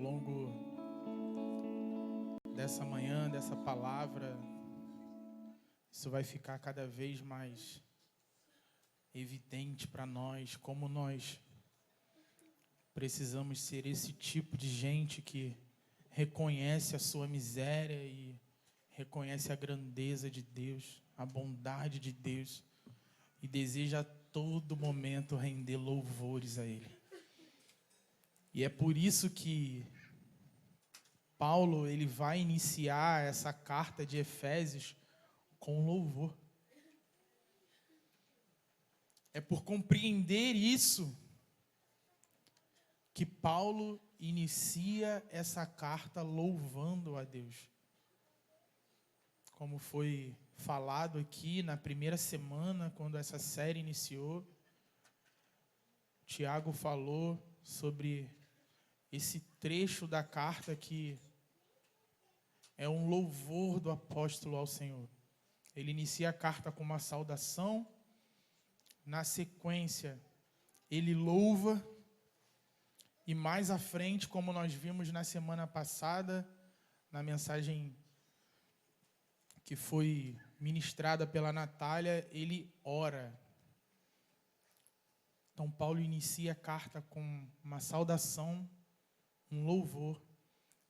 longo dessa manhã, dessa palavra, isso vai ficar cada vez mais evidente para nós, como nós precisamos ser esse tipo de gente que reconhece a sua miséria e reconhece a grandeza de Deus, a bondade de Deus e deseja a todo momento render louvores a Ele. E é por isso que Paulo ele vai iniciar essa carta de Efésios com louvor. É por compreender isso que Paulo inicia essa carta louvando a Deus. Como foi falado aqui na primeira semana, quando essa série iniciou, Tiago falou sobre esse trecho da carta que é um louvor do apóstolo ao Senhor. Ele inicia a carta com uma saudação, na sequência ele louva, e mais à frente, como nós vimos na semana passada, na mensagem que foi ministrada pela Natália, ele ora. Então Paulo inicia a carta com uma saudação, um louvor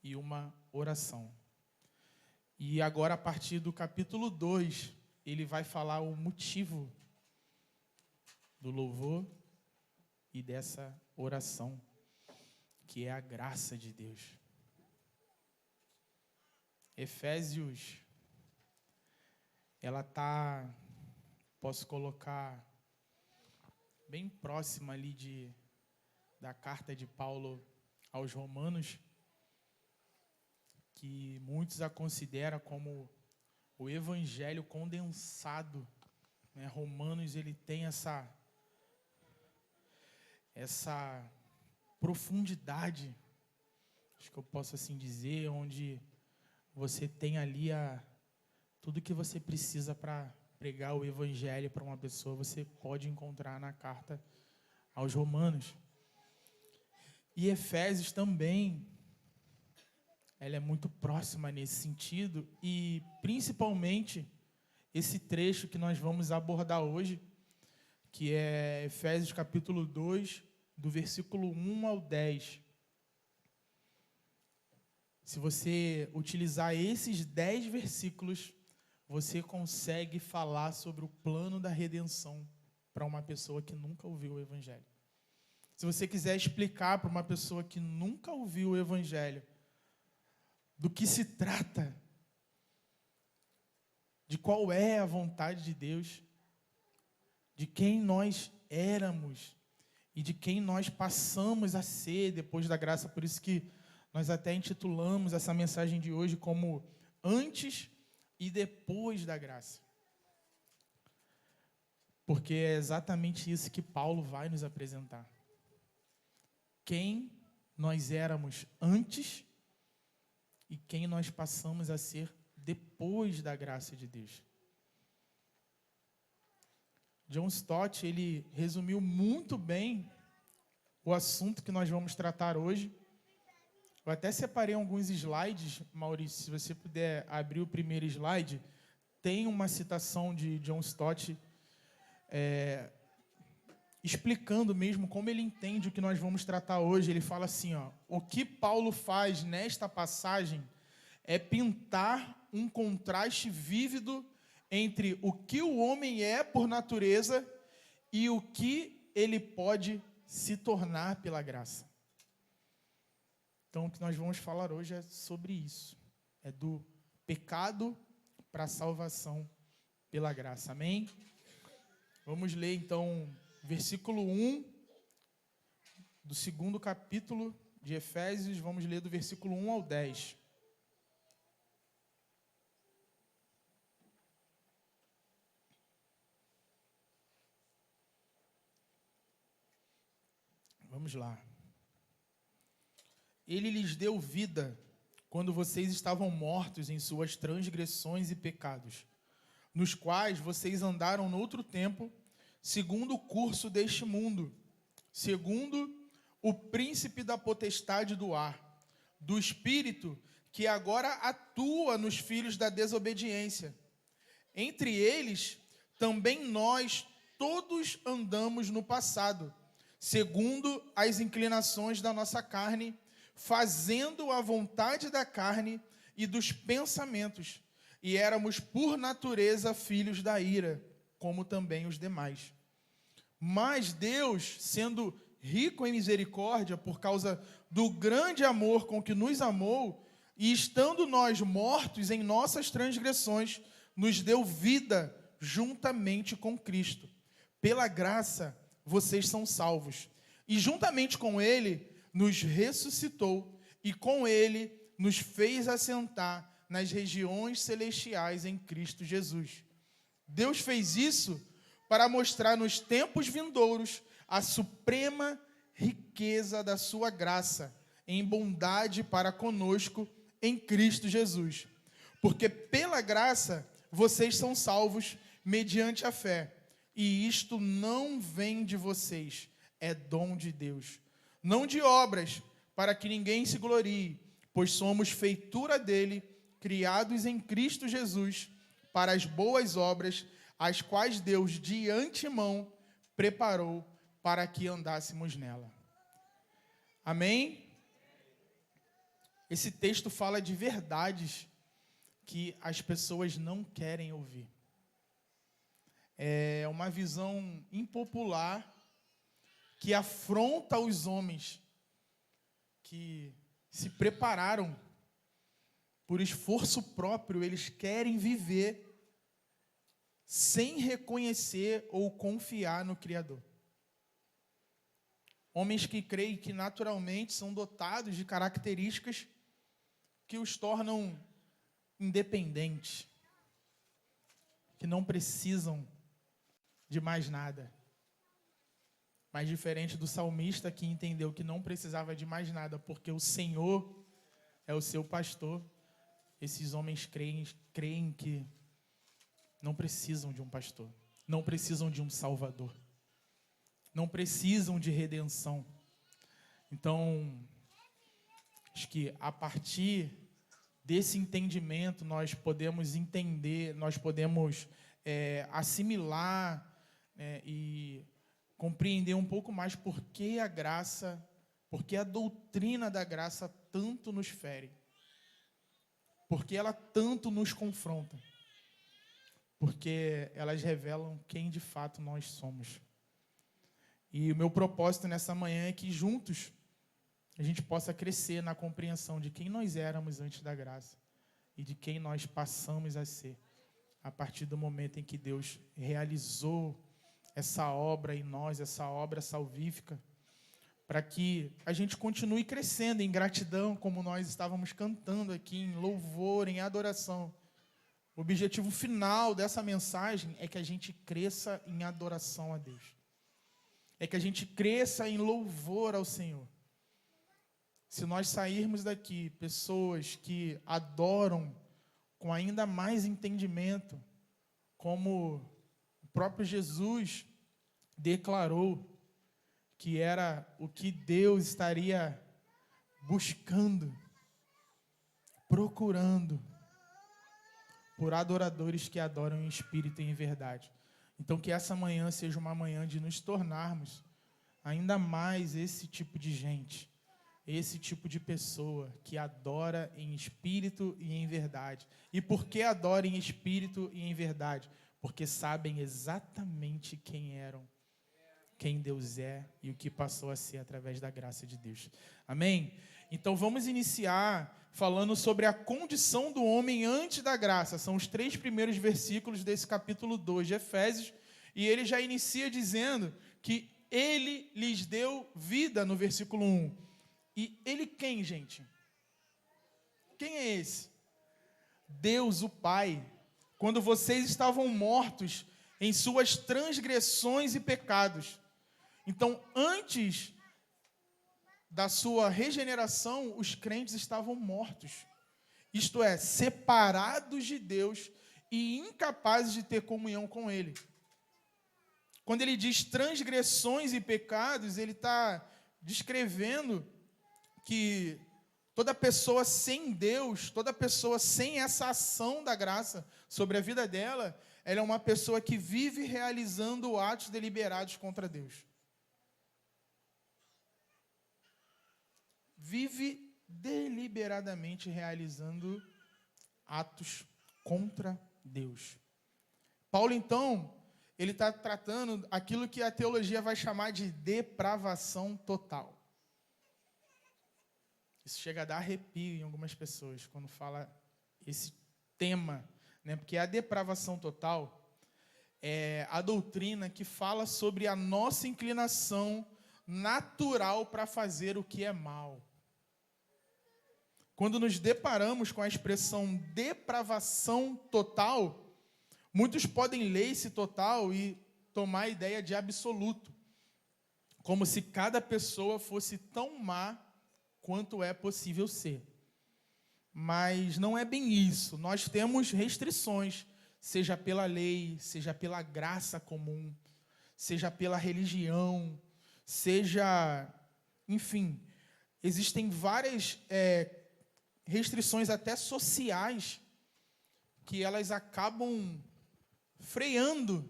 e uma oração. E agora, a partir do capítulo 2, ele vai falar o motivo do louvor e dessa oração, que é a graça de Deus. Efésios, ela está, posso colocar, bem próxima ali da carta de Paulo aos Romanos, que muitos a consideram como o evangelho condensado, né? Romanos, ele tem essa profundidade, acho que eu posso assim dizer, onde você tem ali tudo que você precisa para pregar o evangelho para uma pessoa, você pode encontrar na carta aos Romanos. E Efésios também, ela é muito próxima nesse sentido, e principalmente esse trecho que nós vamos abordar hoje, que é Efésios capítulo 2, do versículo 1 ao 10. Se você utilizar esses 10 versículos, você consegue falar sobre o plano da redenção para uma pessoa que nunca ouviu o Evangelho. Se você quiser explicar para uma pessoa que nunca ouviu o Evangelho do que se trata, de qual é a vontade de Deus, de quem nós éramos e de quem nós passamos a ser depois da graça, por isso que nós até intitulamos essa mensagem de hoje como Antes e Depois da Graça. Porque é exatamente isso que Paulo vai nos apresentar. Quem nós éramos antes e quem nós passamos a ser depois da graça de Deus. John Stott, ele resumiu muito bem o assunto que nós vamos tratar hoje. Eu até separei alguns slides, Maurício, se você puder abrir o primeiro slide, tem uma citação de John Stott explicando mesmo como ele entende o que nós vamos tratar hoje. Ele fala assim, o que Paulo faz nesta passagem é pintar um contraste vívido entre o que o homem é por natureza e o que ele pode se tornar pela graça. Então, o que nós vamos falar hoje é sobre isso. É do pecado para a salvação pela graça. Amém? Vamos ler, então, versículo 1 do 2º capítulo de Efésios. Vamos ler do versículo 1 ao 10. Vamos lá. Ele lhes deu vida quando vocês estavam mortos em suas transgressões e pecados, nos quais vocês andaram noutro tempo, segundo o curso deste mundo, segundo o príncipe da potestade do ar, do Espírito que agora atua nos filhos da desobediência. Entre eles, também nós todos andamos no passado, segundo as inclinações da nossa carne, fazendo a vontade da carne e dos pensamentos, e éramos por natureza filhos da ira, como também os demais. Mas Deus, sendo rico em misericórdia, por causa do grande amor com que nos amou, e estando nós mortos em nossas transgressões, nos deu vida juntamente com Cristo. Pela graça, vocês são salvos. E juntamente com Ele, nos ressuscitou, e com Ele nos fez assentar nas regiões celestiais em Cristo Jesus. Deus fez isso para mostrar nos tempos vindouros a suprema riqueza da sua graça, em bondade para conosco em Cristo Jesus. Porque pela graça vocês são salvos mediante a fé. E isto não vem de vocês, é dom de Deus. Não de obras, para que ninguém se glorie, pois somos feitura dele, criados em Cristo Jesus, para as boas obras, as quais Deus de antemão preparou para que andássemos nela. Amém? Esse texto fala de verdades que as pessoas não querem ouvir. É uma visão impopular que afronta os homens que se prepararam por esforço próprio, eles querem viver sem reconhecer ou confiar no Criador. Homens que creem que naturalmente são dotados de características que os tornam independentes, que não precisam de mais nada. Mas diferente do salmista que entendeu que não precisava de mais nada, porque o Senhor é o seu pastor, esses homens creem que não precisam de um pastor, não precisam de um salvador, não precisam de redenção. Então, acho que a partir desse entendimento nós podemos entender, nós podemos assimilar e compreender um pouco mais por que a graça, por que a doutrina da graça tanto nos fere, por que ela tanto nos confronta, porque elas revelam quem de fato nós somos. E o meu propósito nessa manhã é que juntos a gente possa crescer na compreensão de quem nós éramos antes da graça e de quem nós passamos a ser a partir do momento em que Deus realizou essa obra em nós, essa obra salvífica, para que a gente continue crescendo em gratidão, como nós estávamos cantando aqui, em louvor, em adoração. O objetivo final dessa mensagem é que a gente cresça em adoração a Deus. É que a gente cresça em louvor ao Senhor. Se nós sairmos daqui, pessoas que adoram com ainda mais entendimento, como o próprio Jesus declarou que era o que Deus estaria buscando, procurando por adoradores que adoram em espírito e em verdade. Então, que essa manhã seja uma manhã de nos tornarmos ainda mais esse tipo de gente, esse tipo de pessoa que adora em espírito e em verdade. E por que adora em espírito e em verdade? Porque sabem exatamente quem eram, quem Deus é e o que passou a ser através da graça de Deus. Amém? Então vamos iniciar falando sobre a condição do homem antes da graça. São os 3 primeiros versículos desse capítulo 2 de Efésios, e ele já inicia dizendo que ele lhes deu vida no versículo 1. E ele quem, gente? Quem é esse? Deus, o Pai. Quando vocês estavam mortos em suas transgressões e pecados. Então, antes da sua regeneração, os crentes estavam mortos. Isto é, separados de Deus e incapazes de ter comunhão com Ele. Quando ele diz transgressões e pecados, ele está descrevendo que Toda pessoa sem Deus, toda pessoa sem essa ação da graça sobre a vida dela, ela é uma pessoa que vive realizando atos deliberados contra Deus. Vive deliberadamente realizando atos contra Deus. Paulo, então, ele está tratando aquilo que a teologia vai chamar de depravação total. Isso chega a dar arrepio em algumas pessoas quando fala esse tema, né? Porque a depravação total é a doutrina que fala sobre a nossa inclinação natural para fazer o que é mal. Quando nos deparamos com a expressão depravação total, muitos podem ler esse total e tomar a ideia de absoluto, como se cada pessoa fosse tão má quanto é possível ser. Mas não é bem isso. Nós temos restrições, seja pela lei, seja pela graça comum, seja pela religião, seja... Enfim, existem várias restrições até sociais que elas acabam freando,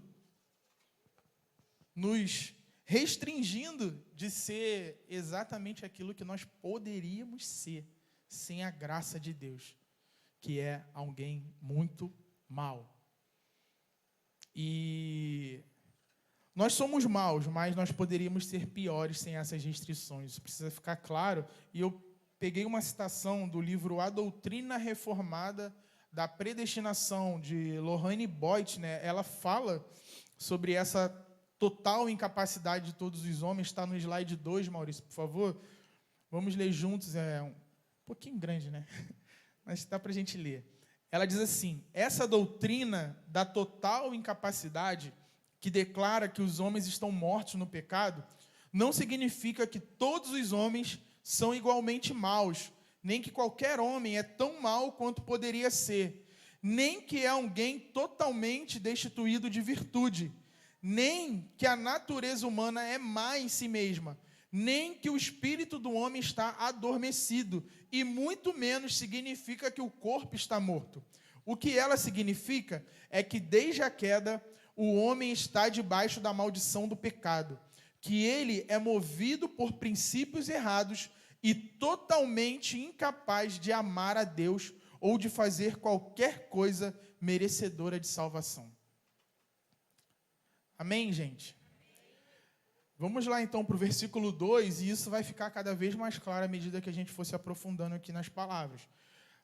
nos restringindo de ser exatamente aquilo que nós poderíamos ser, sem a graça de Deus, que é alguém muito mau. E nós somos maus, mas nós poderíamos ser piores sem essas restrições. Isso precisa ficar claro. E eu peguei uma citação do livro A Doutrina Reformada da Predestinação, de Lorraine Boyd, né? Ela fala sobre essa total incapacidade de todos os homens. Está no slide 2, Maurício, por favor. Vamos ler juntos. É um pouquinho grande, né? Mas dá para a gente ler. Ela diz assim: essa doutrina da total incapacidade, que declara que os homens estão mortos no pecado, não significa que todos os homens são igualmente maus, nem que qualquer homem é tão mau quanto poderia ser, nem que é alguém totalmente destituído de virtude, nem que a natureza humana é má em si mesma, nem que o espírito do homem está adormecido, e muito menos significa que o corpo está morto. O que ela significa é que desde a queda, o homem está debaixo da maldição do pecado, que ele é movido por princípios errados e totalmente incapaz de amar a Deus ou de fazer qualquer coisa merecedora de salvação. Amém, gente? Vamos lá, então, para o versículo 2, e isso vai ficar cada vez mais claro à medida que a gente for se aprofundando aqui nas palavras.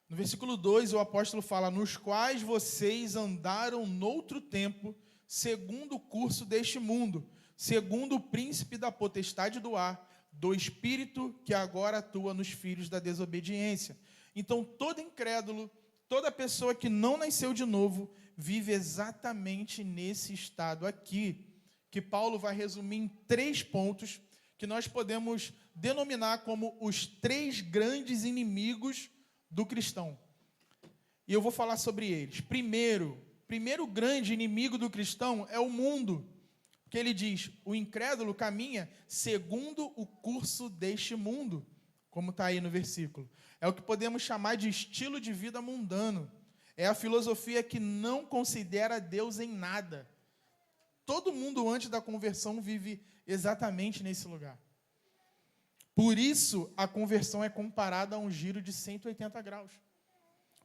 No versículo 2, o apóstolo fala: nos quais vocês andaram noutro tempo, segundo o curso deste mundo, segundo o príncipe da potestade do ar, do espírito que agora atua nos filhos da desobediência. Então, todo incrédulo, toda pessoa que não nasceu de novo, vive exatamente nesse estado aqui, que Paulo vai resumir em 3 pontos, que nós podemos denominar como os 3 grandes inimigos do cristão. E eu vou falar sobre eles. Primeiro grande inimigo do cristão é o mundo. Porque ele diz: o incrédulo caminha segundo o curso deste mundo, como está aí no versículo. É o que podemos chamar de estilo de vida mundano. É a filosofia que não considera Deus em nada. Todo mundo antes da conversão vive exatamente nesse lugar. Por isso, a conversão é comparada a um giro de 180 graus.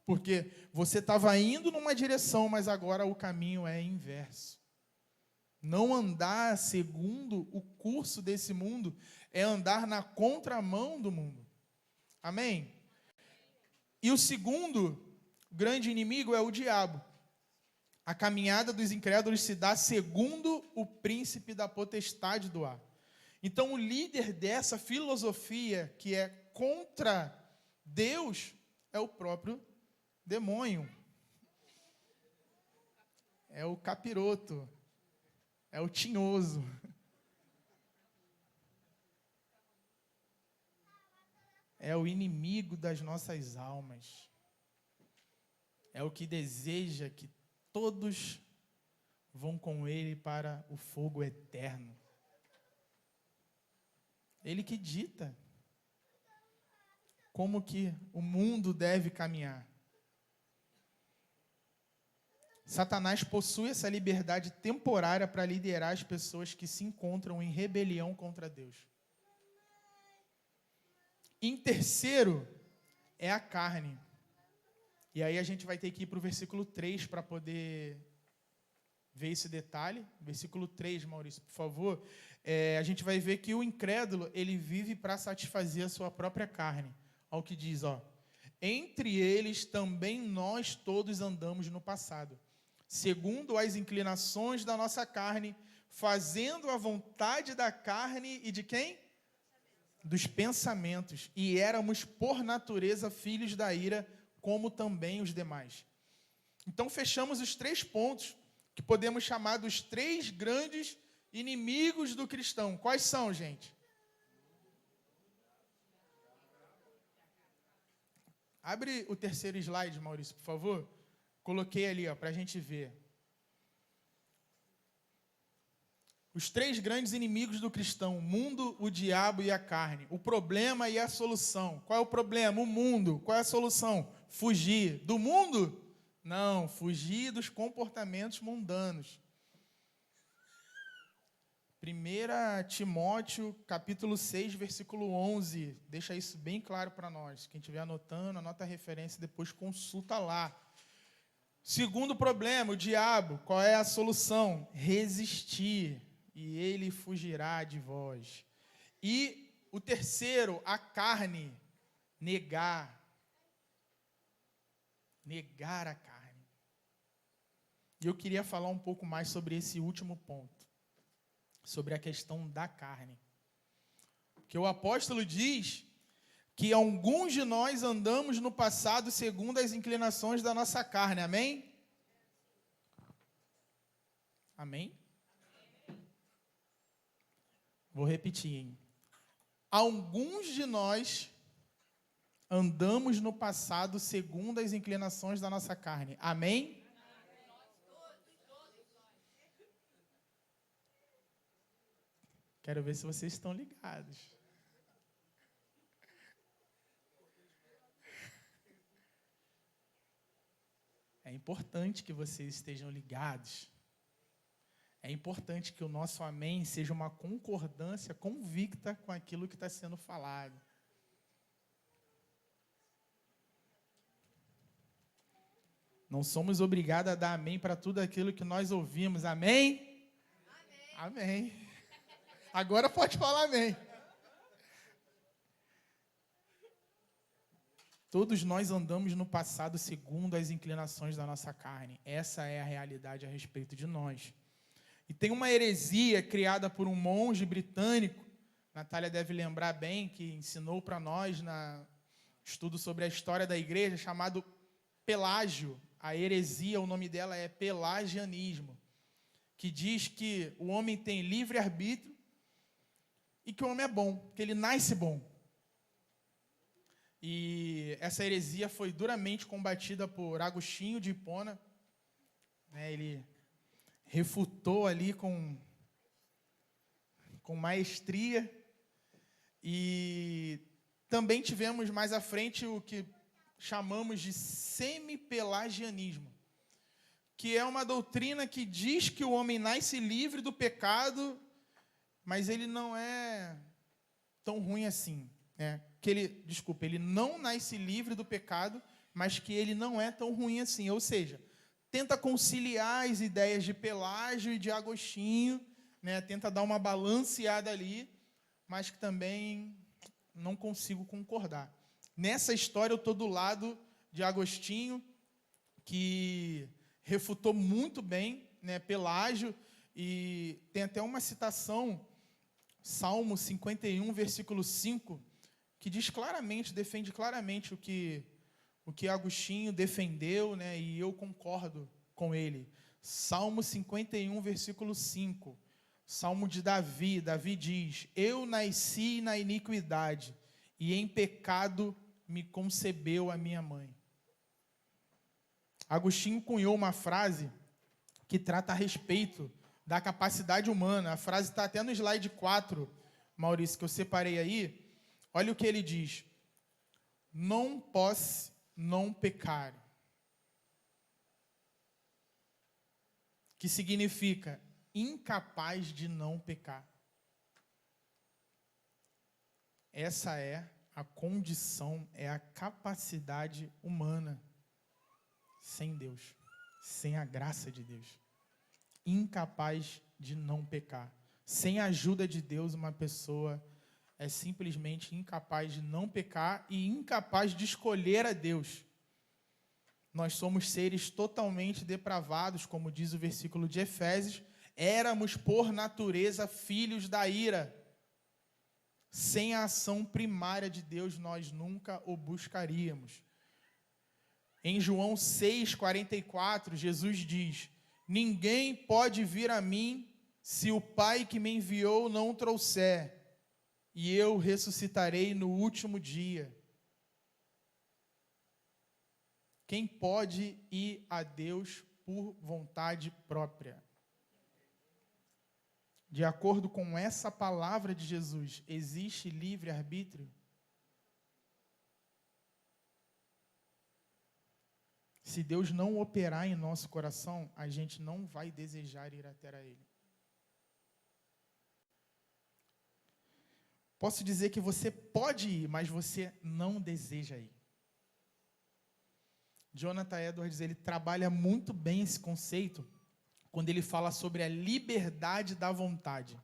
Porque você estava indo numa direção, mas agora o caminho é inverso. Não andar segundo o curso desse mundo é andar na contramão do mundo. Amém? E o segundo grande inimigo é o diabo. A caminhada dos incrédulos se dá segundo o príncipe da potestade do ar. Então, o líder dessa filosofia que é contra Deus é o próprio demônio. É o capiroto. É o tinhoso. É o inimigo das nossas almas. É o que deseja que todos vão com ele para o fogo eterno. Ele que dita. como que o mundo deve caminhar. Satanás possui essa liberdade temporária para liderar as pessoas que se encontram em rebelião contra Deus. Em terceiro, é a carne. E aí a gente vai ter que ir para o versículo 3 para poder ver esse detalhe. Versículo 3, Maurício, por favor. A gente vai ver que o incrédulo, ele vive para satisfazer a sua própria carne. Olha o que diz, ó. Entre eles também nós todos andamos no passado, segundo as inclinações da nossa carne, fazendo a vontade da carne e de quem? Dos pensamentos. E éramos, por natureza, filhos da ira, como também os demais. Então, fechamos os 3 pontos que podemos chamar dos 3 grandes inimigos do cristão. Quais são, gente? Abre o terceiro slide, Maurício, por favor. Coloquei ali, para a gente ver. Os 3 grandes inimigos do cristão: o mundo, o diabo e a carne. O problema e a solução. Qual é o problema? O mundo. Qual é a solução? Fugir do mundo? Não, fugir dos comportamentos mundanos. 1 Timóteo, capítulo 6, versículo 11. Deixa isso bem claro para nós. Quem estiver anotando, anota a referência e depois consulta lá. Segundo problema, o diabo. Qual é a solução? Resistir, e ele fugirá de vós. E o terceiro, a carne. Negar. Negar a carne. E eu queria falar um pouco mais sobre esse último ponto, sobre a questão da carne. Porque o apóstolo diz que alguns de nós andamos no passado segundo as inclinações da nossa carne. Amém? Amém? Vou repetir, hein? Alguns de nós andamos no passado segundo as inclinações da nossa carne. Amém? Quero ver se vocês estão ligados. É importante que vocês estejam ligados. É importante que o nosso amém seja uma concordância convicta com aquilo que está sendo falado. Não somos obrigados a dar amém para tudo aquilo que nós ouvimos. Amém? Amém. Amém. Agora pode falar amém. Todos nós andamos no passado segundo as inclinações da nossa carne. Essa é a realidade a respeito de nós. E tem uma heresia criada por um monge britânico, Natália deve lembrar bem, que ensinou para nós no estudo sobre a história da igreja, chamado Pelágio. A heresia, o nome dela é pelagianismo, que diz que o homem tem livre-arbítrio e que o homem é bom, que ele nasce bom. E essa heresia foi duramente combatida por Agostinho de Hipona. Ele refutou ali com maestria. E também tivemos mais à frente o que chamamos de semi-pelagianismo, que é uma doutrina que diz que o homem nasce livre do pecado, mas ele não é tão ruim assim, né? Ele não nasce livre do pecado, mas que ele não é tão ruim assim. Ou seja, tenta conciliar as ideias de Pelágio e de Agostinho, né? Tenta dar uma balanceada ali, mas que também não consigo concordar. Nessa história eu estou do lado de Agostinho, que refutou muito bem, né, Pelágio, e tem até uma citação, Salmo 51, versículo 5, que diz claramente, defende claramente o que Agostinho defendeu, né, e eu concordo com ele. Salmo 51, versículo 5, Salmo de Davi. Davi diz: eu nasci na iniquidade, e em pecado me concebeu a minha mãe. Agostinho cunhou uma frase que trata a respeito da capacidade humana. A frase está até no slide 4, Maurício, que eu separei aí. Olha o que ele diz: non posse non peccare, que significa incapaz de não pecar. Essa é a condição, é a capacidade humana sem Deus, sem a graça de Deus. Incapaz de não pecar. Sem a ajuda de Deus, uma pessoa é simplesmente incapaz de não pecar e incapaz de escolher a Deus. Nós somos seres totalmente depravados, como diz o versículo de Efésios, éramos por natureza filhos da ira. Sem a ação primária de Deus, nós nunca o buscaríamos. Em João 6,44, Jesus diz: ninguém pode vir a mim se o Pai que me enviou não o trouxer, e eu ressuscitarei no último dia. Quem pode ir a Deus por vontade própria? De acordo com essa palavra de Jesus, existe livre-arbítrio? Se Deus não operar em nosso coração, a gente não vai desejar ir até a Ele. Posso dizer que você pode ir, mas você não deseja ir. Jonathan Edwards, ele trabalha muito bem esse conceito quando ele fala sobre a liberdade da vontade.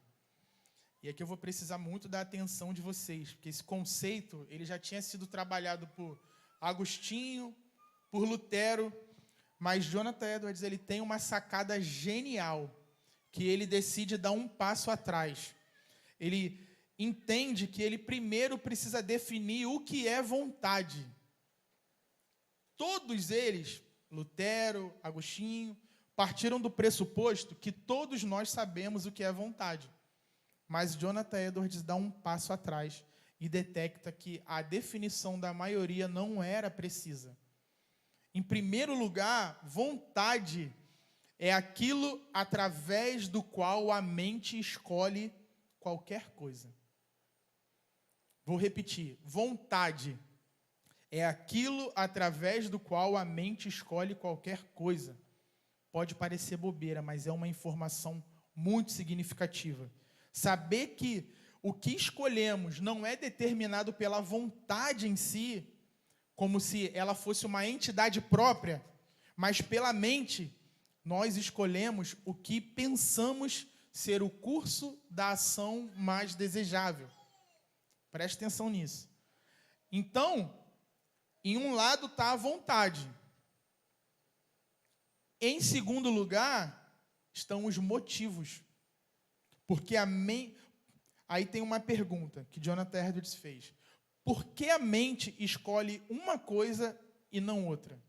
E aqui eu vou precisar muito da atenção de vocês, porque esse conceito ele já tinha sido trabalhado por Agostinho, por Lutero, mas Jonathan Edwards ele tem uma sacada genial, que ele decide dar um passo atrás. Ele entende que ele primeiro precisa definir o que é vontade. Todos eles, Lutero, Agostinho, partiram do pressuposto que todos nós sabemos o que é vontade. Mas Jonathan Edwards dá um passo atrás e detecta que a definição da maioria não era precisa. Em primeiro lugar, vontade é aquilo através do qual a mente escolhe qualquer coisa. Vou repetir. Vontade é aquilo através do qual a mente escolhe qualquer coisa. Pode parecer bobeira, mas é uma informação muito significativa. Saber que o que escolhemos não é determinado pela vontade em si, como se ela fosse uma entidade própria, mas pela mente, nós escolhemos o que pensamos ser o curso da ação mais desejável. Preste atenção nisso. Então, em um lado está a vontade. Em segundo lugar, estão os motivos. Porque aí tem uma pergunta que Jonathan Edwards fez. Por que a mente escolhe uma coisa e não outra?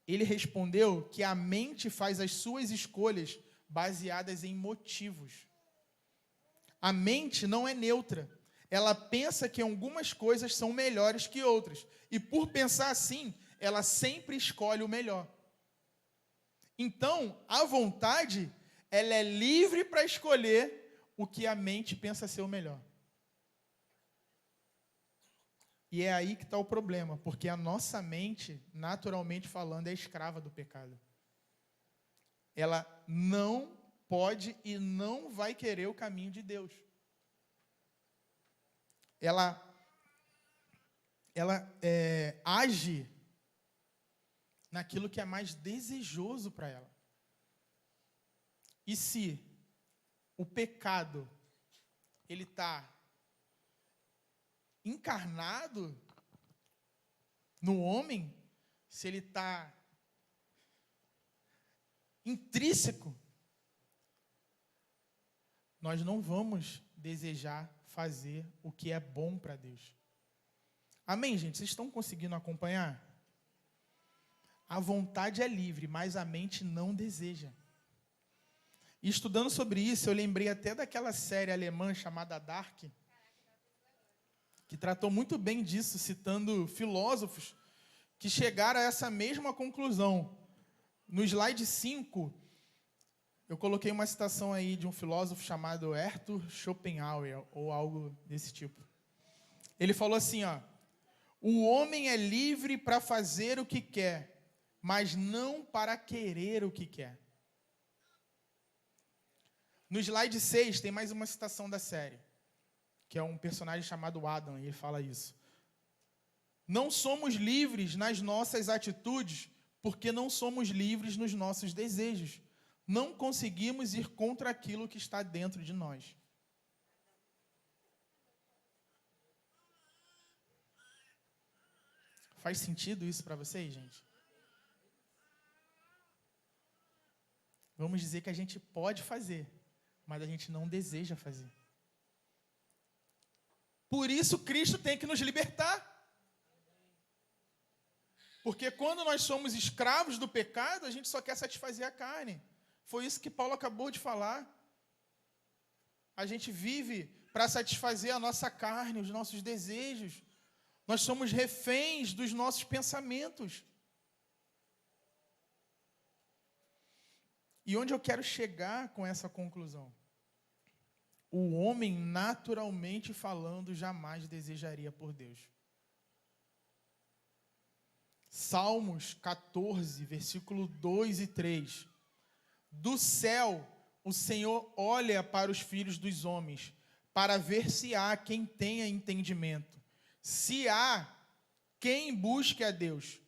Ele respondeu que a mente faz as suas escolhas baseadas em motivos. A mente não é neutra. Ela pensa que algumas coisas são melhores que outras. E por pensar assim, ela sempre escolhe o melhor. Então, a vontade, ela é livre para escolher o que a mente pensa ser o melhor. E é aí que está o problema, porque a nossa mente, naturalmente falando, é escrava do pecado. Ela não pode e não vai querer o caminho de Deus. Ela age naquilo que é mais desejoso para ela. E se o pecado ele está encarnado no homem, se ele está intrínseco, nós não vamos desejar fazer o que é bom para Deus. Amém, gente? Vocês estão conseguindo acompanhar? A vontade é livre, mas a mente não deseja. E estudando sobre isso, eu lembrei até daquela série alemã chamada Dark, que tratou muito bem disso, citando filósofos que chegaram a essa mesma conclusão. No slide 5, eu coloquei uma citação aí de um filósofo chamado Arthur Schopenhauer, ou algo desse tipo. Ele falou assim, O homem é livre para fazer o que quer, mas não para querer o que quer. No slide 6 tem mais uma citação da série, que é um personagem chamado Adam, e ele fala isso. Não somos livres nas nossas atitudes, porque não somos livres nos nossos desejos. Não conseguimos ir contra aquilo que está dentro de nós. Faz sentido isso para vocês, gente? Vamos dizer que a gente pode fazer, mas a gente não deseja fazer. Por isso Cristo tem que nos libertar. Porque quando nós somos escravos do pecado, a gente só quer satisfazer a carne. Foi isso que Paulo acabou de falar. A gente vive para satisfazer a nossa carne, os nossos desejos. Nós somos reféns dos nossos pensamentos. E onde eu quero chegar com essa conclusão? O homem, naturalmente falando, jamais desejaria por Deus. Salmos 14, versículo 2 e 3. Do céu, o Senhor olha para os filhos dos homens, para ver se há quem tenha entendimento, se há quem busque a Deus.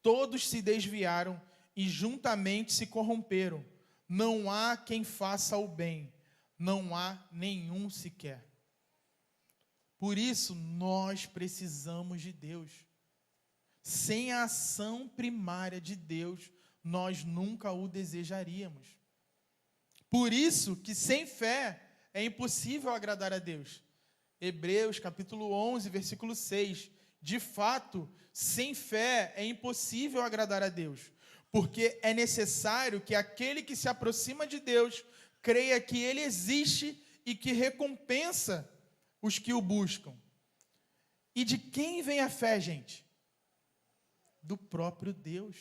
Todos se desviaram e juntamente se corromperam. Não há quem faça o bem, não há nenhum sequer. Por isso, nós precisamos de Deus. Sem a ação primária de Deus, nós nunca o desejaríamos. Por isso que sem fé é impossível agradar a Deus. Hebreus capítulo 11, versículo 6. De fato, sem fé é impossível agradar a Deus, porque é necessário que aquele que se aproxima de Deus creia que Ele existe e que recompensa os que o buscam. E de quem vem a fé, gente? Do próprio Deus.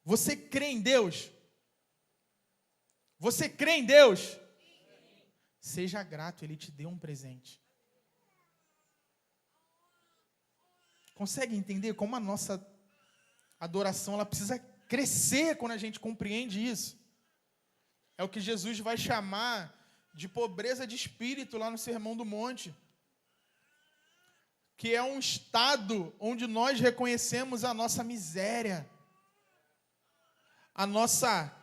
Você crê em Deus? Você crê em Deus? Seja grato, Ele te deu um presente. Consegue entender como a nossa adoração ela precisa crescer quando a gente compreende isso? É o que Jesus vai chamar de pobreza de espírito lá no Sermão do Monte, que é um estado onde nós reconhecemos a nossa miséria, a nossa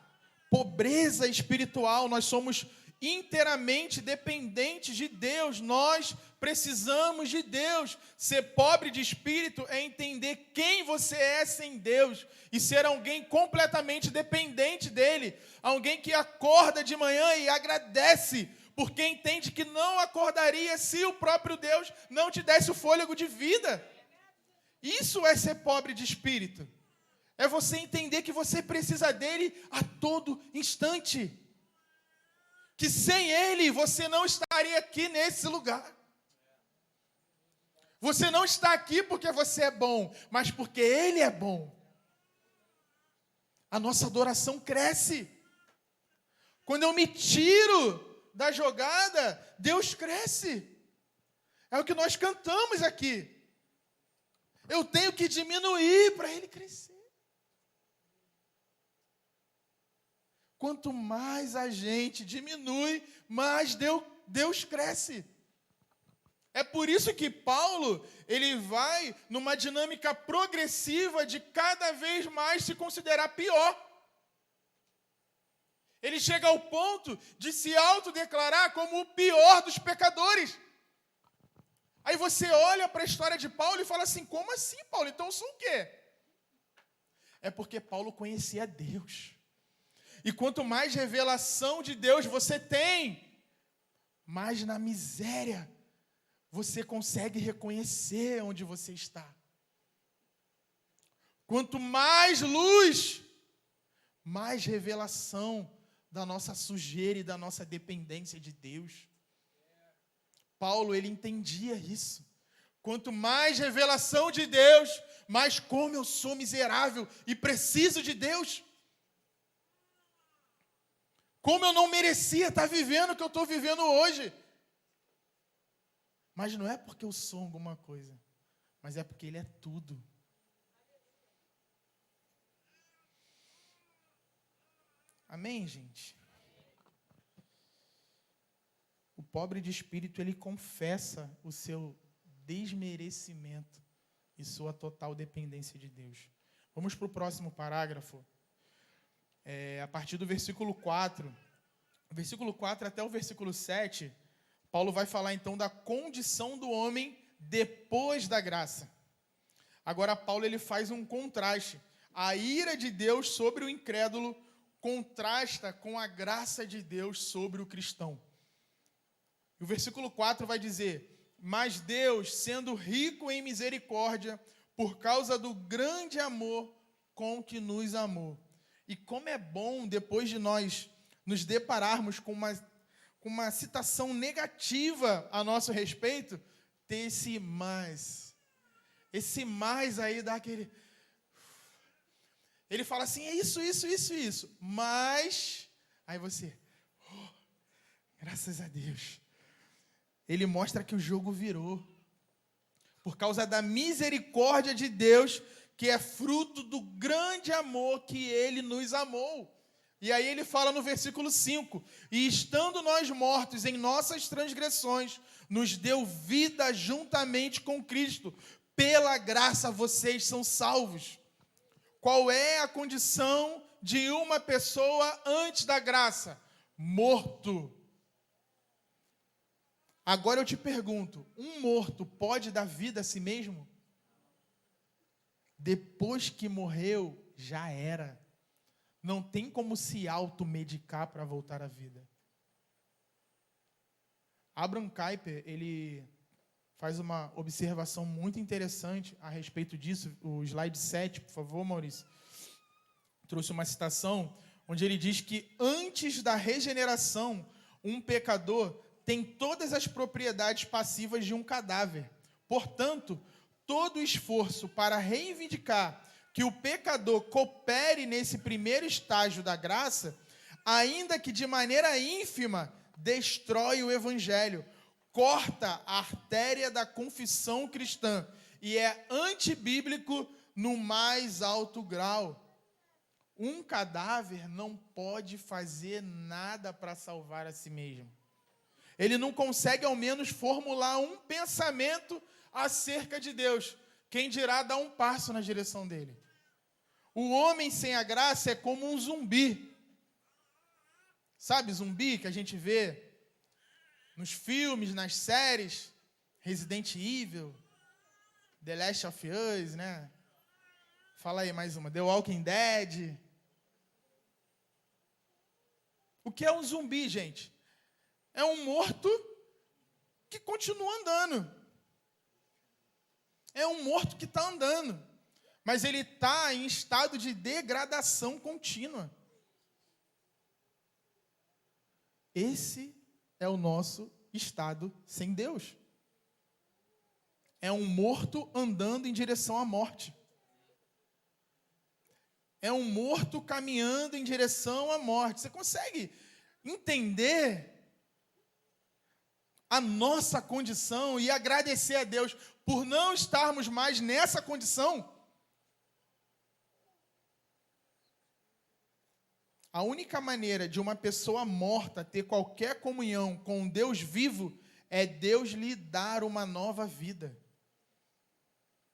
pobreza espiritual. Nós somos inteiramente dependentes de Deus, nós precisamos de Deus. Ser pobre de espírito é entender quem você é sem Deus e ser alguém completamente dependente dele, alguém que acorda de manhã e agradece, porque entende que não acordaria se o próprio Deus não te desse o fôlego de vida. Isso é ser pobre de espírito. É você entender que você precisa dele a todo instante. Que sem ele você não estaria aqui nesse lugar. Você não está aqui porque você é bom, mas porque ele é bom. A nossa adoração cresce. Quando eu me tiro da jogada, Deus cresce. É o que nós cantamos aqui. Eu tenho que diminuir para ele crescer. Quanto mais a gente diminui, mais Deus cresce. É por isso que Paulo, ele vai numa dinâmica progressiva de cada vez mais se considerar pior. Ele chega ao ponto de se autodeclarar como o pior dos pecadores. Aí você olha para a história de Paulo e fala assim, como assim, Paulo? Então eu sou o quê? É porque Paulo conhecia Deus. E quanto mais revelação de Deus você tem, mais na miséria você consegue reconhecer onde você está. Quanto mais luz, mais revelação da nossa sujeira e da nossa dependência de Deus. Paulo, ele entendia isso. Quanto mais revelação de Deus, mais como eu sou miserável e preciso de Deus. Como eu não merecia estar vivendo o que eu estou vivendo hoje. Mas não é porque eu sou alguma coisa, mas é porque Ele é tudo. Amém, gente? O pobre de espírito, ele confessa o seu desmerecimento e sua total dependência de Deus. Vamos para o próximo parágrafo. A partir do versículo 4. Versículo 4 até o versículo 7, Paulo vai falar então da condição do homem depois da graça. Agora Paulo ele faz um contraste. A ira de Deus sobre o incrédulo contrasta com a graça de Deus sobre o cristão. E o versículo 4 vai dizer: mas Deus, sendo rico em misericórdia, por causa do grande amor com que nos amou. E como é bom, depois de nós nos depararmos com uma citação negativa a nosso respeito, ter esse mais. Esse mais aí dá aquele... Ele fala assim, é isso. Mas, aí você, graças a Deus. Ele mostra que o jogo virou. Por causa da misericórdia de Deus, que é fruto do grande amor que Ele nos amou. E aí ele fala no versículo 5, e estando nós mortos em nossas transgressões, nos deu vida juntamente com Cristo. Pela graça vocês são salvos. Qual é a condição de uma pessoa antes da graça? Morto. Agora eu te pergunto, um morto pode dar vida a si mesmo? Depois que morreu, já era. Não tem como se automedicar para voltar à vida. Abraham Kuyper, ele faz uma observação muito interessante a respeito disso. O slide 7, por favor, Maurício. Trouxe uma citação onde ele diz que antes da regeneração, um pecador tem todas as propriedades passivas de um cadáver. Portanto, todo esforço para reivindicar que o pecador coopere nesse primeiro estágio da graça, ainda que de maneira ínfima, destrói o evangelho, corta a artéria da confissão cristã e é antibíblico no mais alto grau. Um cadáver não pode fazer nada para salvar a si mesmo. Ele não consegue, ao menos, formular um pensamento acerca de Deus. Quem dirá dar um passo na direção dele? O homem sem a graça é como um zumbi. Sabe zumbi que a gente vê nos filmes, nas séries? Resident Evil, The Last of Us, né? Fala aí mais uma. The Walking Dead. O que é um zumbi, gente? É um morto que continua andando. É um morto que está andando. Mas ele está em estado de degradação contínua. Esse é o nosso estado sem Deus. É um morto andando em direção à morte. É um morto caminhando em direção à morte. Você consegue entender a nossa condição e agradecer a Deus por não estarmos mais nessa condição? A única maneira de uma pessoa morta ter qualquer comunhão com um Deus vivo é Deus lhe dar uma nova vida.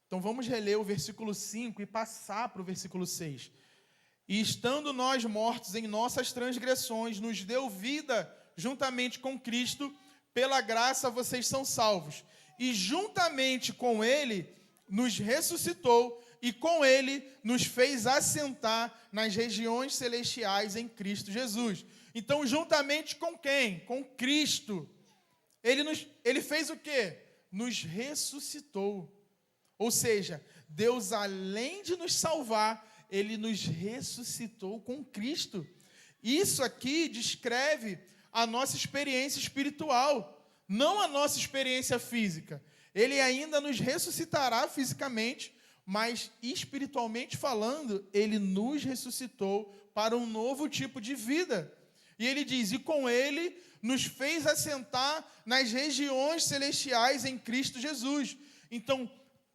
Então vamos reler o versículo 5 e passar para o versículo 6. E estando nós mortos em nossas transgressões, nos deu vida juntamente com Cristo, pela graça vocês são salvos. E juntamente com Ele nos ressuscitou e com Ele nos fez assentar nas regiões celestiais em Cristo Jesus. Então, juntamente com quem? Com Cristo. Ele fez o quê? Nos ressuscitou. Ou seja, Deus, além de nos salvar, Ele nos ressuscitou com Cristo. Isso aqui descreve a nossa experiência espiritual, não a nossa experiência física. Ele ainda nos ressuscitará fisicamente, mas espiritualmente falando, Ele nos ressuscitou para um novo tipo de vida. E Ele diz, e com Ele nos fez assentar nas regiões celestiais em Cristo Jesus. Então,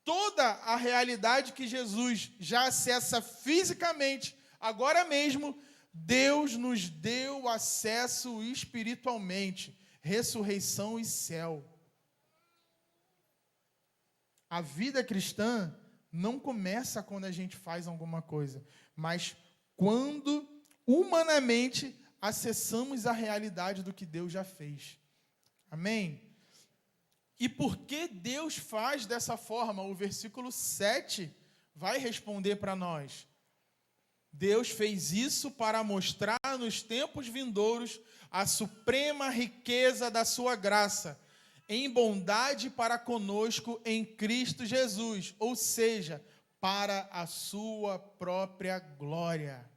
toda a realidade que Jesus já acessa fisicamente, agora mesmo, Deus nos deu acesso espiritualmente, ressurreição e céu. A vida cristã não começa quando a gente faz alguma coisa, mas quando, humanamente, acessamos a realidade do que Deus já fez. Amém? E por que Deus faz dessa forma? O versículo 7 vai responder para nós. Deus fez isso para mostrar nos tempos vindouros a suprema riqueza da sua graça, em bondade para conosco em Cristo Jesus, ou seja, para a sua própria glória.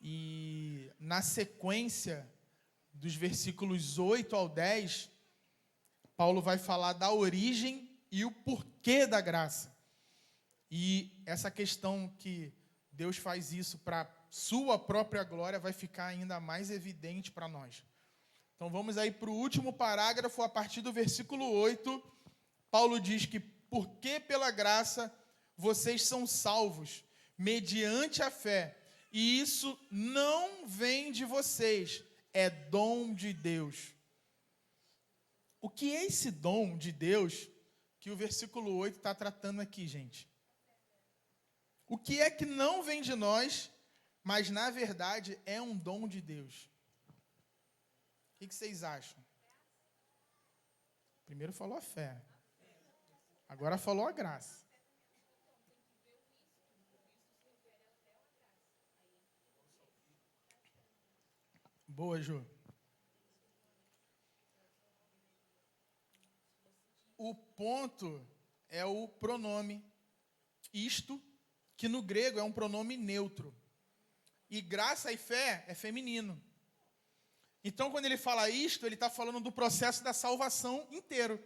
E na sequência dos versículos 8 ao 10, Paulo vai falar da origem e o porquê da graça. E essa questão que Deus faz isso para sua própria glória vai ficar ainda mais evidente para nós. Então vamos aí para o último parágrafo, a partir do versículo 8. Paulo diz que, porque pela graça vocês são salvos, mediante a fé, e isso não vem de vocês, é dom de Deus. O que é esse dom de Deus que o versículo 8 está tratando aqui, gente? O que é que não vem de nós, mas na verdade é um dom de Deus? O que vocês acham? Primeiro falou a fé, agora falou a graça. Boa, Ju. O ponto é o pronome isto, que no grego é um pronome neutro. E graça e fé é feminino. Então, quando ele fala isto, ele está falando do processo da salvação inteiro.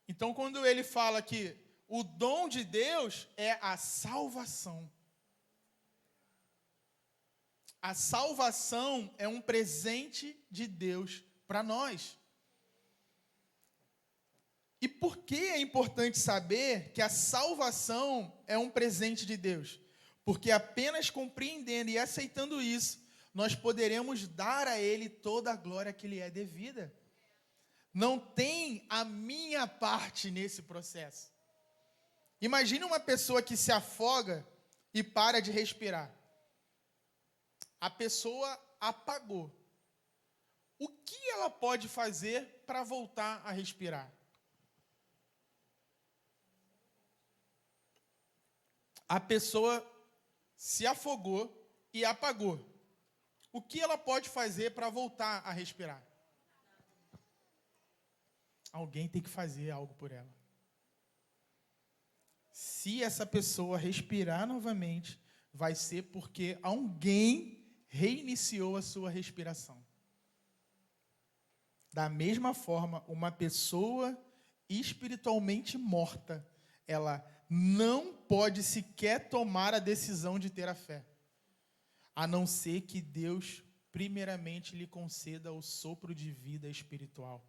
Então, quando ele fala que o dom de Deus é a salvação. A salvação é um presente de Deus para nós. E por que é importante saber que a salvação é um presente de Deus? Porque apenas compreendendo e aceitando isso, nós poderemos dar a Ele toda a glória que lhe é devida. Não tem a minha parte nesse processo. Imagine uma pessoa que se afoga e para de respirar. A pessoa apagou. O que ela pode fazer para voltar a respirar? A pessoa se afogou e apagou. O que ela pode fazer para voltar a respirar? Alguém tem que fazer algo por ela. Se essa pessoa respirar novamente, vai ser porque alguém reiniciou a sua respiração. Da mesma forma, uma pessoa espiritualmente morta, ela não pode sequer tomar a decisão de ter a fé, a não ser que Deus primeiramente lhe conceda o sopro de vida espiritual.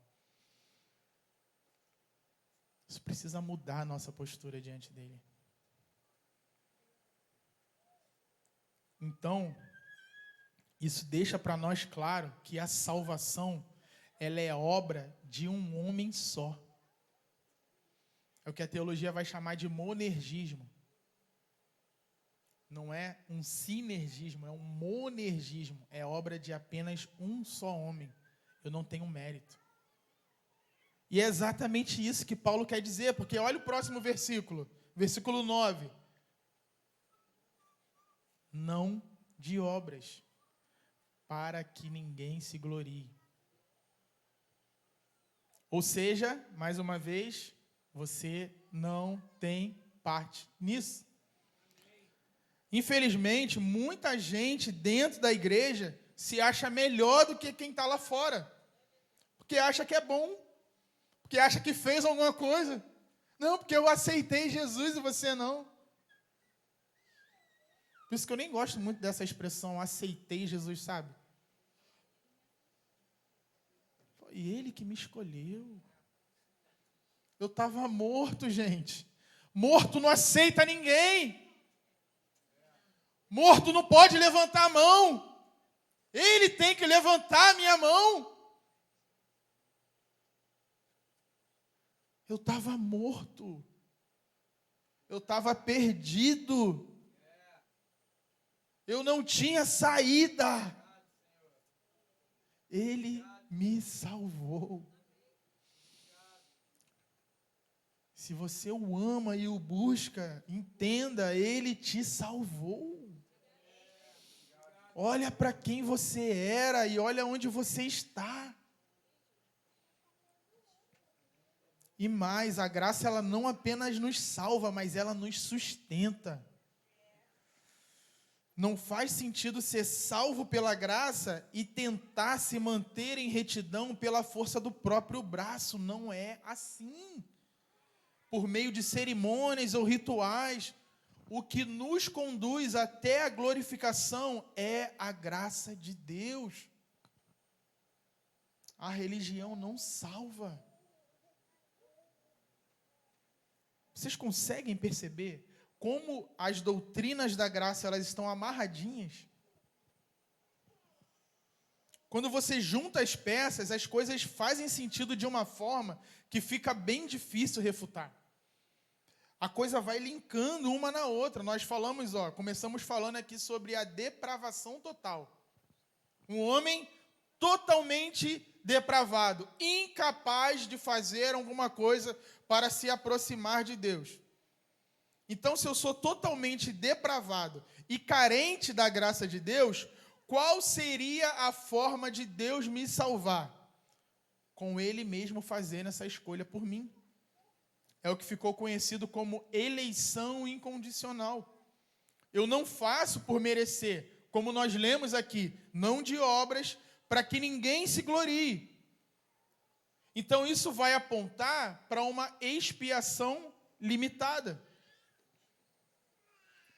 Isso precisa mudar a nossa postura diante dele. Então, isso deixa para nós claro que a salvação, ela é obra de um homem só. É o que a teologia vai chamar de monergismo. Não é um sinergismo, é um monergismo. É obra de apenas um só homem. Eu não tenho mérito. E é exatamente isso que Paulo quer dizer, porque olha o próximo versículo, versículo 9. Não de obras, para que ninguém se glorie. Ou seja, mais uma vez, você não tem parte nisso. Infelizmente, muita gente dentro da igreja se acha melhor do que quem está lá fora. Porque acha que é bom. Porque acha que fez alguma coisa. Não, porque eu aceitei Jesus e você não. Por isso que eu nem gosto muito dessa expressão, aceitei Jesus, sabe? Foi Ele que me escolheu. Eu estava morto, gente. Morto não aceita ninguém. Morto não pode levantar a mão. Ele tem que levantar a minha mão. Eu estava morto. Eu estava perdido. Eu não tinha saída. Ele me salvou. Se você o ama e o busca, entenda, Ele te salvou. Olha para quem você era e olha onde você está. E mais, a graça ela não apenas nos salva, mas ela nos sustenta. Não faz sentido ser salvo pela graça e tentar se manter em retidão pela força do próprio braço. Não é assim. Por meio de cerimônias ou rituais, o que nos conduz até a glorificação é a graça de Deus. A religião não salva. Vocês conseguem perceber como as doutrinas da graça elas estão amarradinhas? Quando você junta as peças, as coisas fazem sentido de uma forma que fica bem difícil refutar. A coisa vai linkando uma na outra. Nós começamos falando aqui sobre a depravação total. Um homem totalmente depravado, incapaz de fazer alguma coisa para se aproximar de Deus. Então, se eu sou totalmente depravado e carente da graça de Deus, qual seria a forma de Deus me salvar? Com Ele mesmo fazendo essa escolha por mim. É o que ficou conhecido como eleição incondicional. Eu não faço por merecer, como nós lemos aqui, não de obras, para que ninguém se glorie. Então, isso vai apontar para uma expiação limitada.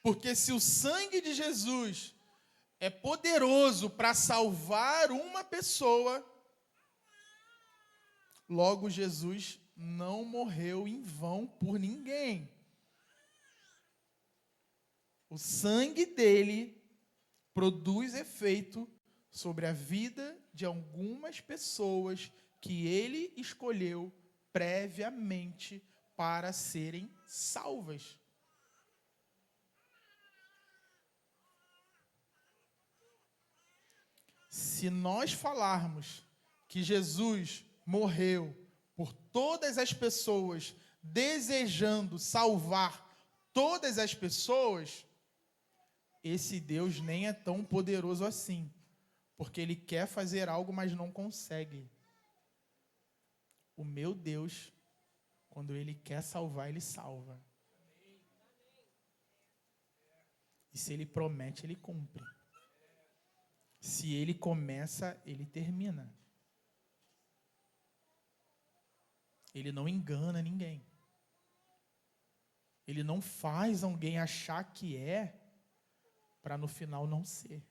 Porque se o sangue de Jesus é poderoso para salvar uma pessoa, logo Jesus não morreu em vão por ninguém. O sangue dele produz efeito sobre a vida de algumas pessoas que ele escolheu previamente para serem salvas. Se nós falarmos que Jesus morreu por todas as pessoas, desejando salvar todas as pessoas, esse Deus nem é tão poderoso assim, porque Ele quer fazer algo, mas não consegue. O meu Deus, quando Ele quer salvar, Ele salva. E se Ele promete, Ele cumpre. Se Ele começa, Ele termina. Ele não engana ninguém. Ele não faz alguém achar que é, para no final não ser.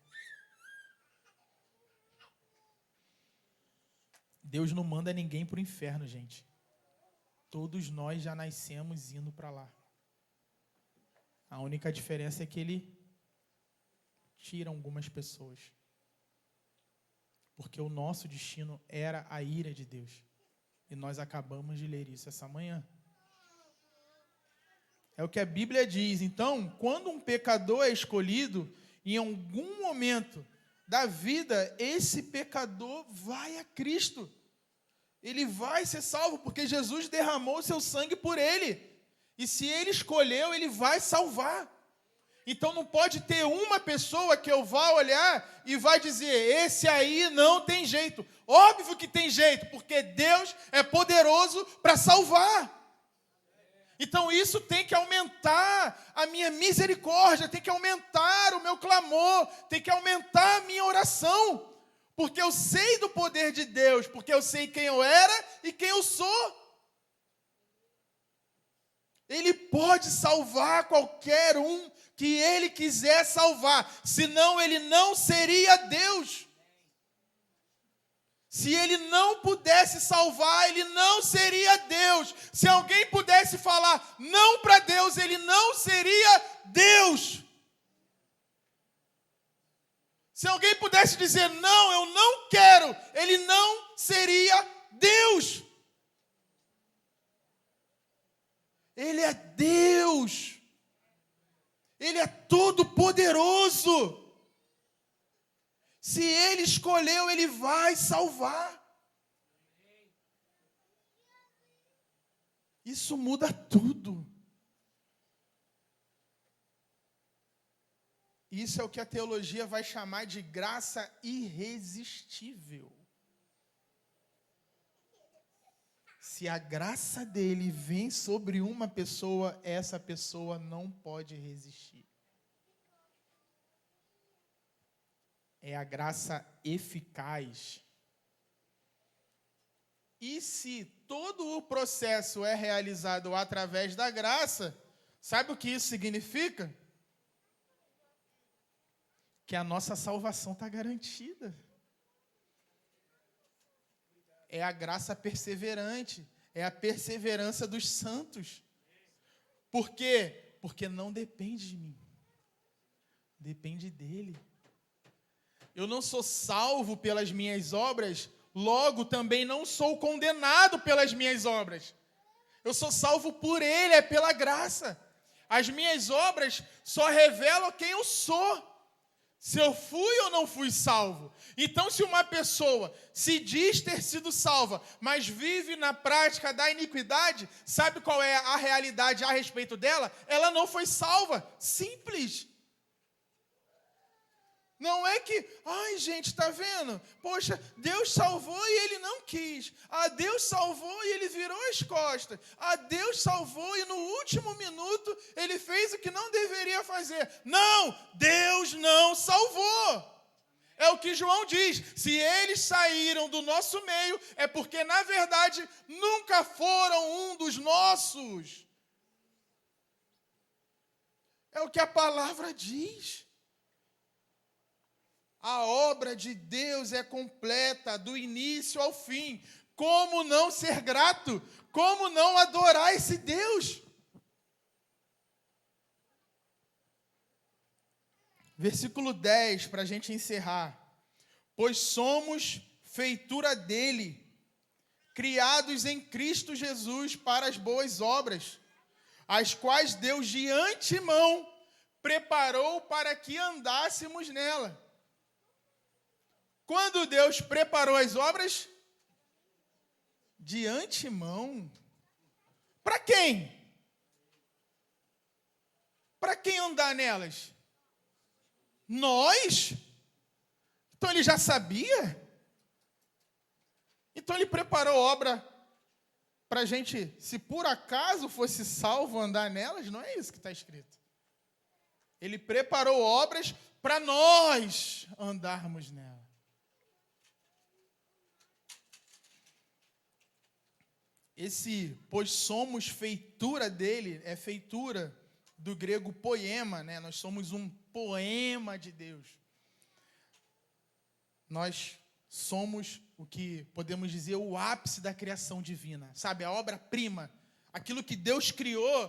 Deus não manda ninguém para o inferno, gente. Todos nós já nascemos indo para lá. A única diferença é que Ele tira algumas pessoas. Porque o nosso destino era a ira de Deus. E nós acabamos de ler isso essa manhã. É o que a Bíblia diz. Então, quando um pecador é escolhido, em algum momento da vida, esse pecador vai a Cristo. Ele vai ser salvo, porque Jesus derramou seu sangue por ele. E se ele escolheu, ele vai salvar. Então não pode ter uma pessoa que eu vá olhar e vai dizer, esse aí não tem jeito. Óbvio que tem jeito, porque Deus é poderoso para salvar. Então isso tem que aumentar a minha misericórdia, tem que aumentar o meu clamor, tem que aumentar a minha oração. Porque eu sei do poder de Deus, porque eu sei quem eu era e quem eu sou. Ele pode salvar qualquer um que Ele quiser salvar, senão Ele não seria Deus. Se ele não pudesse salvar, ele não seria Deus. Se alguém pudesse falar não para Deus, ele não seria Deus. Se alguém pudesse dizer não, eu não quero, ele não seria Deus. Ele é Deus. Ele é todo-poderoso. Se ele escolheu, ele vai salvar. Isso muda tudo. Isso é o que a teologia vai chamar de graça irresistível. Se a graça dele vem sobre uma pessoa, essa pessoa não pode resistir. É a graça eficaz. E se todo o processo é realizado através da graça, sabe o que isso significa? Que a nossa salvação está garantida. É a graça perseverante, é a perseverança dos santos. Por quê? Porque não depende de mim, depende dele. Eu não sou salvo pelas minhas obras, logo também não sou condenado pelas minhas obras. Eu sou salvo por ele, é pela graça. As minhas obras só revelam quem eu sou. Se eu fui ou não fui salvo. Então, se uma pessoa se diz ter sido salva, mas vive na prática da iniquidade, sabe qual é a realidade a respeito dela? Ela não foi salva. Simples. Não é que, ai gente, está vendo? Poxa, Deus salvou e ele não quis. Ah, Deus salvou e ele virou as costas. Ah, Deus salvou e no último minuto ele fez o que não deveria fazer. Não, Deus não salvou. É o que João diz. Se eles saíram do nosso meio, é porque na verdade nunca foram um dos nossos. É o que a palavra diz. A obra de Deus é completa, do início ao fim. Como não ser grato? Como não adorar esse Deus? Versículo 10, para a gente encerrar. Pois somos feitura dele, criados em Cristo Jesus para as boas obras, as quais Deus de antemão preparou para que andássemos nela. Quando Deus preparou as obras? De antemão. Para quem? Para quem andar nelas? Nós? Então ele já sabia? Então ele preparou obra para a gente, se por acaso fosse salvo andar nelas? Não é isso que está escrito. Ele preparou obras para nós andarmos nelas. Pois somos feitura dele, é feitura do grego poema, né? Nós somos um poema de Deus. Nós somos o que podemos dizer o ápice da criação divina, sabe? A obra-prima, aquilo que Deus criou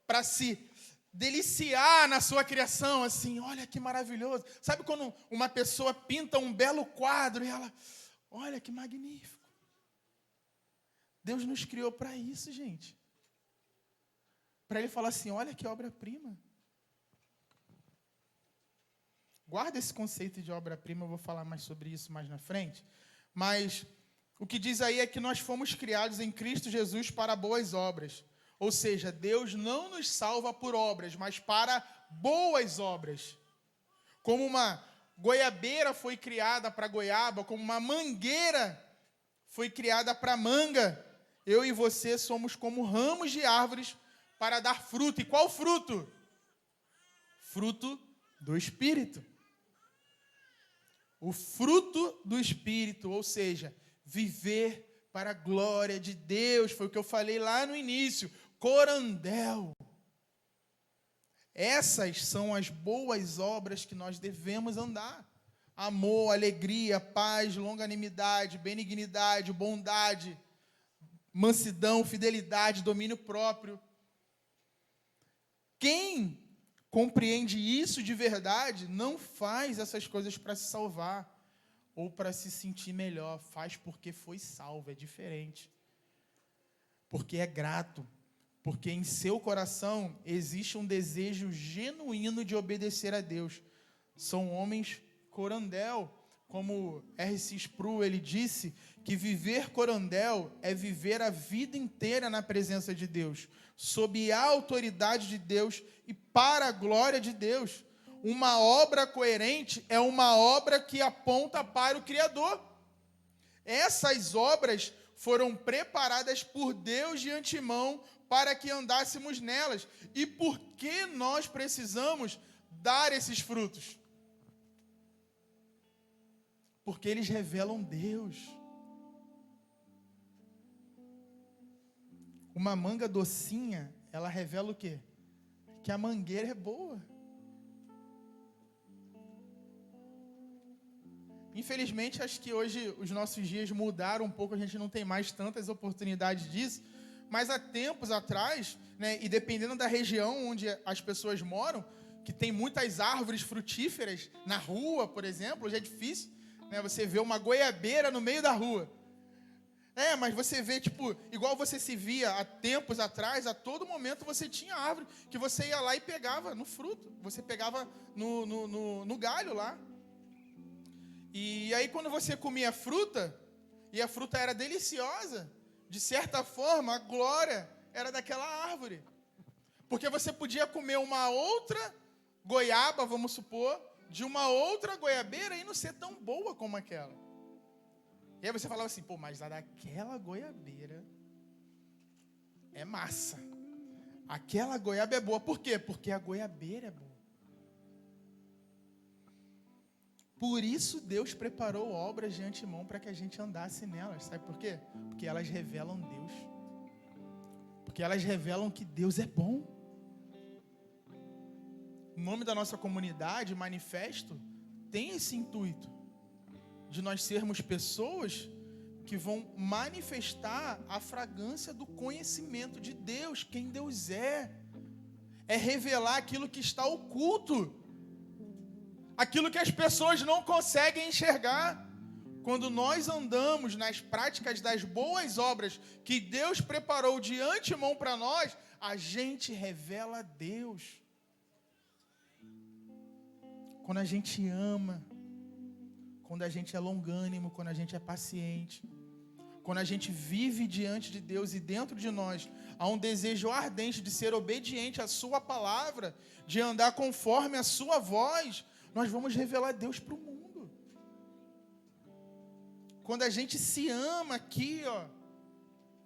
para se deliciar na sua criação, assim, olha que maravilhoso. Sabe quando uma pessoa pinta um belo quadro e ela, olha que magnífico. Deus nos criou para isso, gente. Para ele falar assim, olha que obra-prima. Guarda esse conceito de obra-prima, eu vou falar mais sobre isso mais na frente. Mas o que diz aí é que nós fomos criados em Cristo Jesus para boas obras. Ou seja, Deus não nos salva por obras, mas para boas obras. Como uma goiabeira foi criada para goiaba, como uma mangueira foi criada para manga, eu e você somos como ramos de árvores para dar fruto. E qual fruto? Fruto do Espírito. O fruto do Espírito, ou seja, viver para a glória de Deus. Foi o que eu falei lá no início. Corandel. Essas são as boas obras que nós devemos andar. amor, alegria, paz, longanimidade, benignidade, bondade, mansidão, fidelidade, domínio próprio. Quem compreende isso de verdade não faz essas coisas para se salvar ou para se sentir melhor, faz porque foi salvo, é diferente. Porque é grato, porque em seu coração existe um desejo genuíno de obedecer a Deus. São homens corandel, como R.C. Sproul, ele disse que viver corandel é viver a vida inteira na presença de Deus, sob a autoridade de Deus e para a glória de Deus. Uma obra coerente é uma obra que aponta para o Criador. Essas obras foram preparadas por Deus de antemão para que andássemos nelas. E por que nós precisamos dar esses frutos? Porque eles revelam Deus. Uma manga docinha, ela revela o quê? Que a mangueira é boa. Infelizmente, acho que hoje os nossos dias mudaram um pouco, a gente não tem mais tantas oportunidades disso, mas há tempos atrás, né, e dependendo da região onde as pessoas moram, que tem muitas árvores frutíferas na rua, por exemplo, hoje é difícil, né, você vê uma goiabeira no meio da rua. Mas você vê, igual você se via há tempos atrás, a todo momento você tinha árvore, que você ia lá e pegava no fruto, você pegava no galho lá. E aí quando você comia fruta, e a fruta era deliciosa, de certa forma a glória era daquela árvore. Porque você podia comer uma outra goiaba, vamos supor, de uma outra goiabeira e não ser tão boa como aquela. E aí você falava assim, mas a daquela goiabeira é massa. Aquela goiaba é boa. Por quê? Porque a goiabeira é boa. Por isso Deus preparou obras de antemão para que a gente andasse nelas. Sabe por quê? Porque elas revelam Deus. Porque elas revelam que Deus é bom. O nome da nossa comunidade, Manifesto, tem esse intuito de nós sermos pessoas que vão manifestar a fragrância do conhecimento de Deus, quem Deus é. É revelar aquilo que está oculto, aquilo que as pessoas não conseguem enxergar. Quando nós andamos nas práticas das boas obras que Deus preparou de antemão para nós, a gente revela a Deus. Quando a gente ama, quando a gente é longânimo, quando a gente é paciente, quando a gente vive diante de Deus e dentro de nós há um desejo ardente de ser obediente à sua palavra, de andar conforme a sua voz, nós vamos revelar Deus para o mundo. Quando a gente se ama aqui,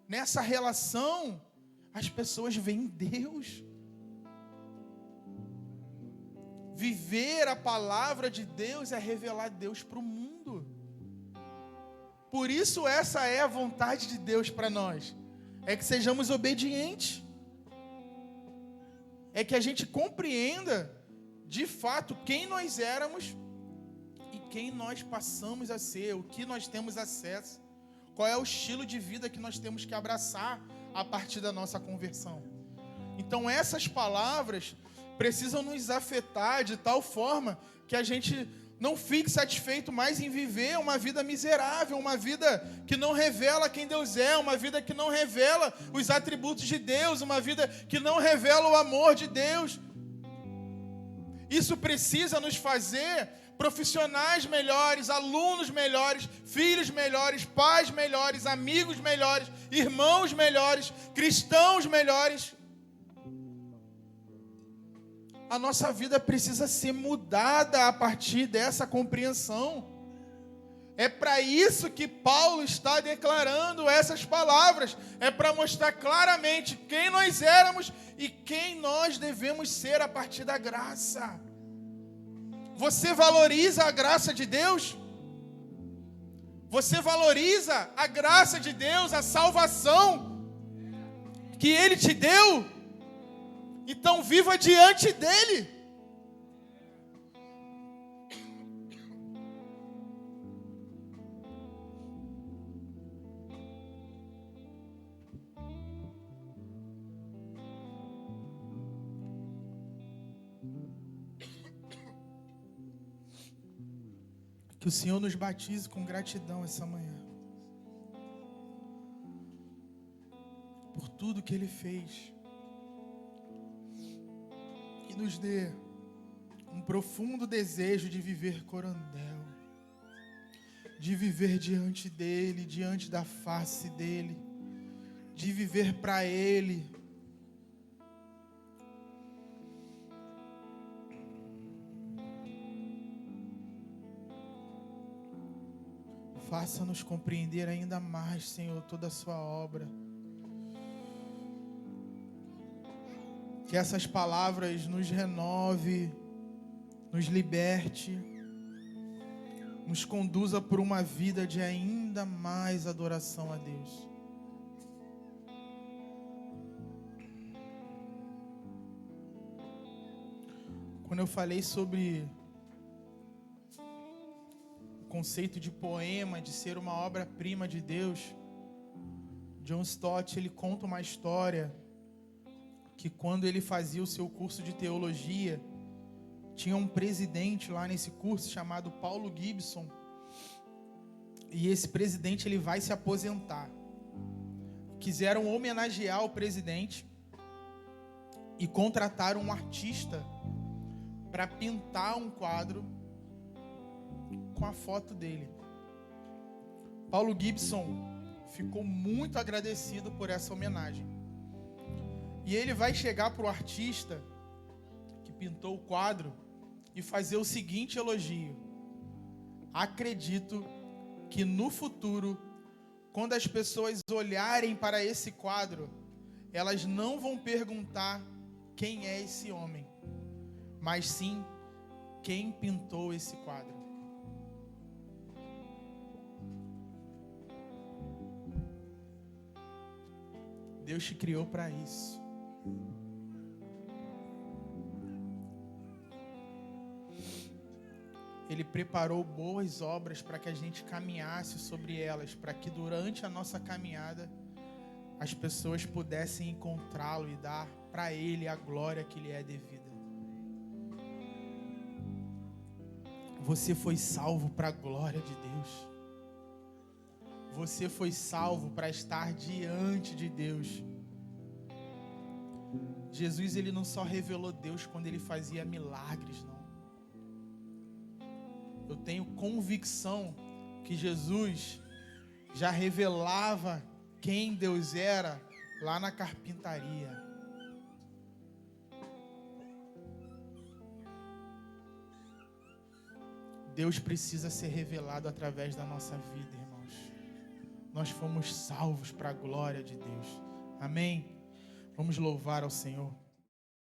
nessa relação, as pessoas veem Deus. Viver a palavra de Deus é revelar Deus para o mundo. Por isso essa é a vontade de Deus para nós. É que sejamos obedientes. É que a gente compreenda, de fato, quem nós éramos e quem nós passamos a ser, o que nós temos acesso, qual é o estilo de vida que nós temos que abraçar a partir da nossa conversão. Então essas palavras precisam nos afetar de tal forma que a gente não fique satisfeito mais em viver uma vida miserável, uma vida que não revela quem Deus é, uma vida que não revela os atributos de Deus, uma vida que não revela o amor de Deus. Isso precisa nos fazer profissionais melhores, alunos melhores, filhos melhores, pais melhores, amigos melhores, irmãos melhores, cristãos melhores. A nossa vida precisa ser mudada a partir dessa compreensão. É para isso que Paulo está declarando essas palavras. É para mostrar claramente quem nós éramos e quem nós devemos ser a partir da graça. Você valoriza a graça de Deus? Você valoriza a graça de Deus, a salvação que Ele te deu? Então viva diante dele. Que o Senhor nos batize com gratidão essa manhã. Por tudo que Ele fez. E nos dê um profundo desejo de viver corandel. De viver diante dEle, diante da face dEle. De viver para Ele. Faça-nos compreender ainda mais, Senhor, toda a sua obra. Que essas palavras nos renove, nos liberte, nos conduza por uma vida de ainda mais adoração a Deus. Quando eu falei sobre conceito de poema, de ser uma obra-prima de Deus, John Stott, ele conta uma história que quando ele fazia o seu curso de teologia, tinha um presidente lá nesse curso chamado Paulo Gibson, e esse presidente ele vai se aposentar. Quiseram homenagear o presidente e contrataram um artista para pintar um quadro com a foto dele. Paulo Gibson ficou muito agradecido por essa homenagem. E ele vai chegar para o artista que pintou o quadro e fazer o seguinte elogio: acredito que no futuro, quando as pessoas olharem para esse quadro, elas não vão perguntar quem é esse homem, mas sim quem pintou esse quadro. Deus te criou para isso. Ele preparou boas obras para que a gente caminhasse sobre elas, para que durante a nossa caminhada as pessoas pudessem encontrá-lo e dar para Ele a glória que lhe é devida. Você foi salvo para a glória de Deus. Você foi salvo para estar diante de Deus. Jesus, ele não só revelou Deus quando ele fazia milagres, não. Eu tenho convicção que Jesus já revelava quem Deus era lá na carpintaria. Deus precisa ser revelado através da nossa vida, irmãos. Nós fomos salvos para a glória de Deus. Amém? Vamos louvar ao Senhor.